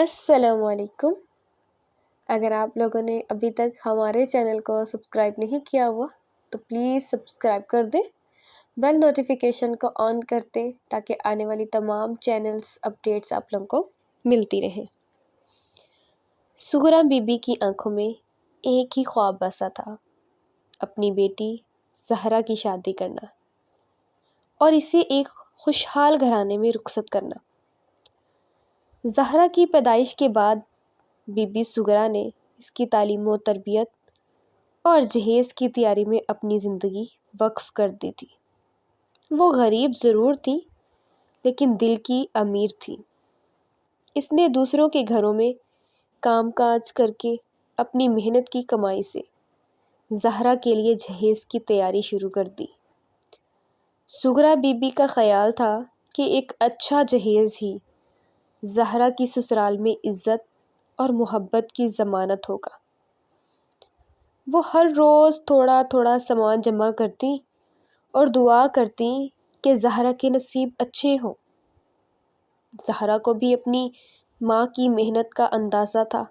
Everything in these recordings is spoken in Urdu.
السلام علیکم۔ اگر آپ لوگوں نے ابھی تک ہمارے چینل کو سبسکرائب نہیں کیا ہوا تو پلیز سبسکرائب کر دیں، بیل نوٹیفیکیشن کو آن کر دیں تاکہ آنے والی تمام چینلز اپڈیٹس آپ لوگوں کو ملتی رہیں۔ سغرا بی بی کی آنکھوں میں ایک ہی خواب بسا تھا، اپنی بیٹی زہرا کی شادی کرنا اور اسے ایک خوشحال گھرانے میں رخصت کرنا۔ زہرا کی پیدائش کے بعد بی بی سغرا نے اس کی تعلیم و تربیت اور جہیز کی تیاری میں اپنی زندگی وقف کر دی تھی۔ وہ غریب ضرور تھی لیکن دل کی امیر تھی۔ اس نے دوسروں کے گھروں میں کام کاج کر کے اپنی محنت کی کمائی سے زہرا کے لیے جہیز کی تیاری شروع کر دی۔ سغرا بی بی کا خیال تھا کہ ایک اچھا جہیز ہی زہرا کی سسرال میں عزت اور محبت کی ضمانت ہوگا۔ وہ ہر روز تھوڑا تھوڑا سامان جمع کرتی اور دعا کرتی کہ زہرا کے نصیب اچھے ہوں۔ زہرا کو بھی اپنی ماں کی محنت کا اندازہ تھا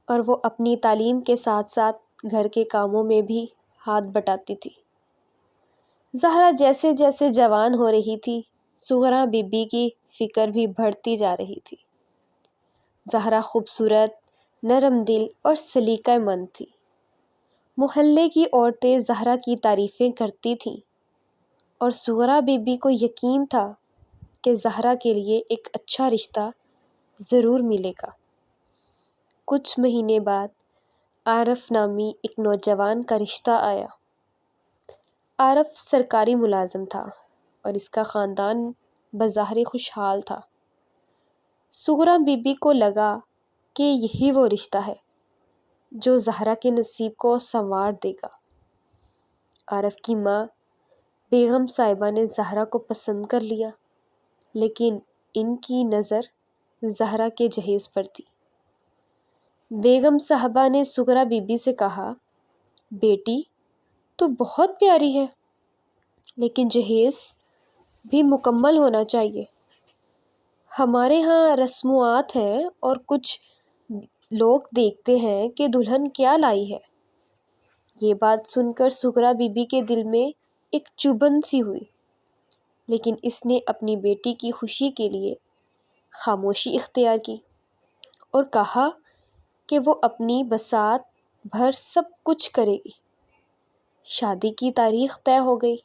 اور وہ اپنی تعلیم کے ساتھ ساتھ گھر کے کاموں میں بھی ہاتھ بٹاتی تھی۔ زہرا جیسے جیسے جوان ہو رہی تھی، سغرا بی بی کی فکر بھی بڑھتی جا رہی تھی۔ زہرا خوبصورت، نرم دل اور سلیقہ مند تھی۔ محلے کی عورتیں زہرا کی تعریفیں کرتی تھیں اور سغرا بی بی کو یقین تھا کہ زہرا کے لیے ایک اچھا رشتہ ضرور ملے گا۔ کچھ مہینے بعد عارف نامی ایک نوجوان کا رشتہ آیا۔ عارف سرکاری ملازم تھا اور اس کا خاندان بظاہر خوشحال تھا۔ سغرا بی بی کو لگا کہ یہی وہ رشتہ ہے جو زہرا کے نصیب کو سنوار دے گا۔ عارف کی ماں بیگم صاحبہ نے زہرا کو پسند کر لیا، لیکن ان کی نظر زہرا کے جہیز پر تھی۔ بیگم صاحبہ نے سغرا بی بی سے کہا، بیٹی تو بہت پیاری ہے لیکن جہیز بھی مکمل ہونا چاہیے۔ ہمارے ہاں رسومات ہیں اور کچھ لوگ دیکھتے ہیں کہ دلہن کیا لائی ہے۔ یہ بات سن کر سغرا بی بی کے دل میں ایک چبھن سی ہوئی، لیکن اس نے اپنی بیٹی کی خوشی کے لیے خاموشی اختیار کی اور کہا کہ وہ اپنی بساط بھر سب کچھ کرے گی۔ شادی کی تاریخ طے ہو گئی۔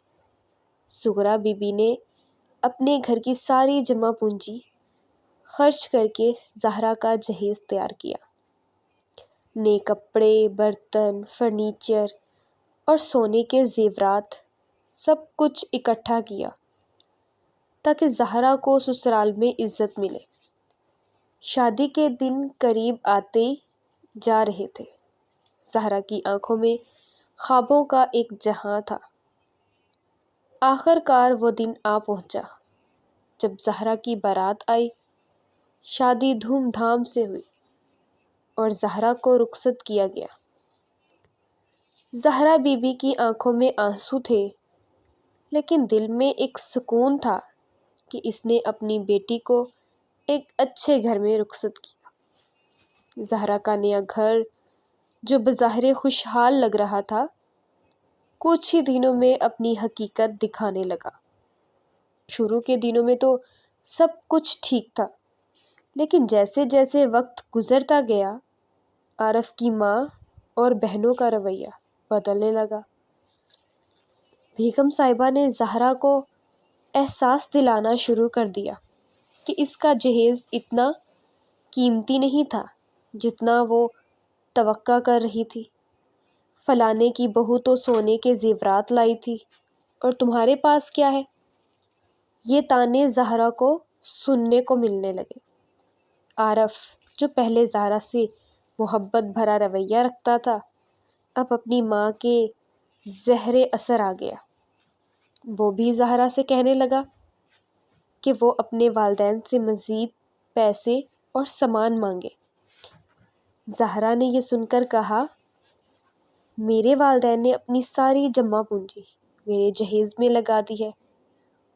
سغرا بی بی نے اپنے گھر کی ساری جمع پونجی خرچ کر کے زہرا کا جہیز تیار کیا۔ نئے کپڑے، برتن، فرنیچر اور سونے کے زیورات سب کچھ اکٹھا کیا تاکہ زہرا کو سسرال میں عزت ملے۔ شادی کے دن قریب آتے جا رہے تھے۔ زہرا کی آنکھوں میں خوابوں کا ایک جہاں تھا۔ آخر کار وہ دن آ پہنچا جب زہرا کی بارات آئی۔ شادی دھوم دھام سے ہوئی اور زہرا کو رخصت کیا گیا۔ زہرا بی بی کی آنکھوں میں آنسو تھے لیکن دل میں ایک سکون تھا کہ اس نے اپنی بیٹی کو ایک اچھے گھر میں رخصت کیا۔ زہرا کا نیا گھر جو بظاہر خوشحال لگ رہا تھا، کچھ ہی دنوں میں اپنی حقیقت دکھانے لگا۔ شروع کے دنوں میں تو سب کچھ ٹھیک تھا، لیکن جیسے جیسے وقت گزرتا گیا، عارف کی ماں اور بہنوں کا رویہ بدلنے لگا۔ بیگم صاحبہ نے زہرا کو احساس دلانا شروع کر دیا کہ اس کا جہیز اتنا قیمتی نہیں تھا جتنا وہ توقع کر رہی تھی۔ فلانے کی بہو تو سونے کے زیورات لائی تھی اور تمہارے پاس کیا ہے؟ یہ طعنے زہرا کو سننے کو ملنے لگے۔ عارف جو پہلے زہرا سے محبت بھرا رویہ رکھتا تھا، اب اپنی ماں کے زہر اثر آ گیا۔ وہ بھی زہرا سے کہنے لگا کہ وہ اپنے والدین سے مزید پیسے اور سامان مانگے۔ زہرا نے یہ سن کر کہا، میرے والدین نے اپنی ساری جمع پونجی میرے جہیز میں لگا دی ہے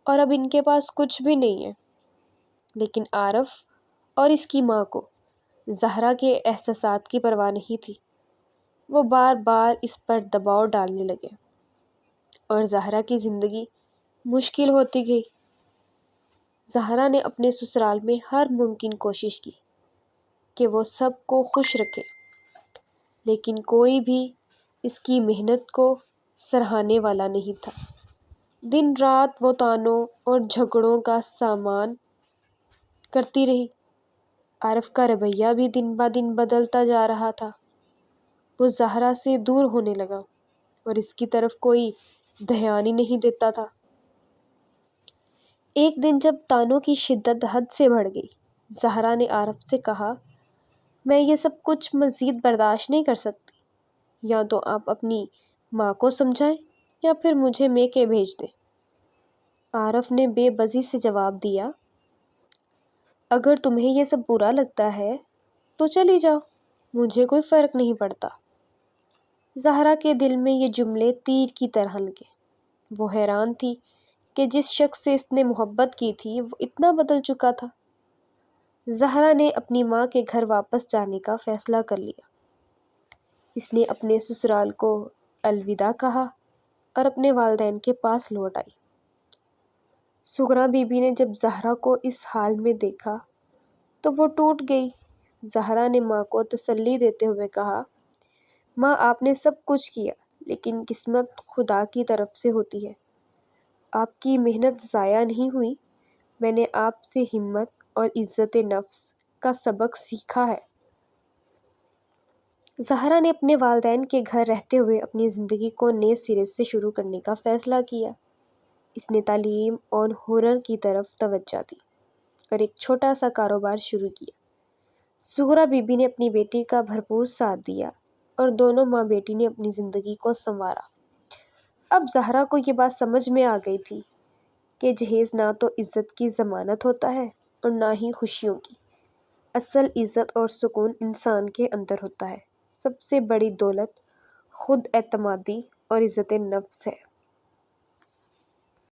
اور اب ان کے پاس کچھ بھی نہیں ہے۔ لیکن عارف اور اس کی ماں کو زہرا کے احساسات کی پرواہ نہیں تھی۔ وہ بار بار اس پر دباؤ ڈالنے لگے اور زہرا کی زندگی مشکل ہوتی گئی۔ زہرا نے اپنے سسرال میں ہر ممکن کوشش کی کہ وہ سب کو خوش رکھے، لیکن کوئی بھی اس کی محنت کو سراہنے والا نہیں تھا۔ دن رات وہ طعنوں اور جھگڑوں کا سامنا کرتی رہی۔ عارف کا رویہ بھی دن بدن بدلتا جا رہا تھا۔ وہ زہرا سے دور ہونے لگا اور اس کی طرف کوئی دھیان ہی نہیں دیتا تھا۔ ایک دن جب طعنوں کی شدت حد سے بڑھ گئی، زہرا نے عارف سے کہا، میں یہ سب کچھ مزید برداشت نہیں کر سکتی۔ یا تو آپ اپنی ماں کو سمجھائیں یا پھر مجھے میکے بھیج دیں۔ عارف نے بے بسی سے جواب دیا، اگر تمہیں یہ سب برا لگتا ہے تو چلی جاؤ، مجھے کوئی فرق نہیں پڑتا۔ زہرا کے دل میں یہ جملے تیر کی طرح لگے۔ وہ حیران تھی کہ جس شخص سے اس نے محبت کی تھی وہ اتنا بدل چکا تھا۔ زہرا نے اپنی ماں کے گھر واپس جانے کا فیصلہ کر لیا۔ اس نے اپنے سسرال کو الوداع کہا اور اپنے والدین کے پاس لوٹ آئی۔ سغرا بی بی نے جب زہرا کو اس حال میں دیکھا تو وہ ٹوٹ گئی۔ زہرا نے ماں کو تسلی دیتے ہوئے کہا، ماں آپ نے سب کچھ کیا لیکن قسمت خدا کی طرف سے ہوتی ہے۔ آپ کی محنت ضائع نہیں ہوئی، میں نے آپ سے ہمت اور عزت نفس کا سبق سیکھا ہے۔ زہرا نے اپنے والدین کے گھر رہتے ہوئے اپنی زندگی کو نئے سرے سے شروع کرنے کا فیصلہ کیا۔ اس نے تعلیم اور ہنر کی طرف توجہ دی اور ایک چھوٹا سا کاروبار شروع کیا۔ سغرا بی بی نے اپنی بیٹی کا بھرپور ساتھ دیا اور دونوں ماں بیٹی نے اپنی زندگی کو سنوارا۔ اب زہرا کو یہ بات سمجھ میں آ گئی تھی کہ جہیز نہ تو عزت کی ضمانت ہوتا ہے اور نہ ہی خوشیوں کی۔ اصل عزت اور سکون انسان کے اندر ہوتا ہے۔ سب سے بڑی دولت خود اعتمادی اور عزت نفس ہے۔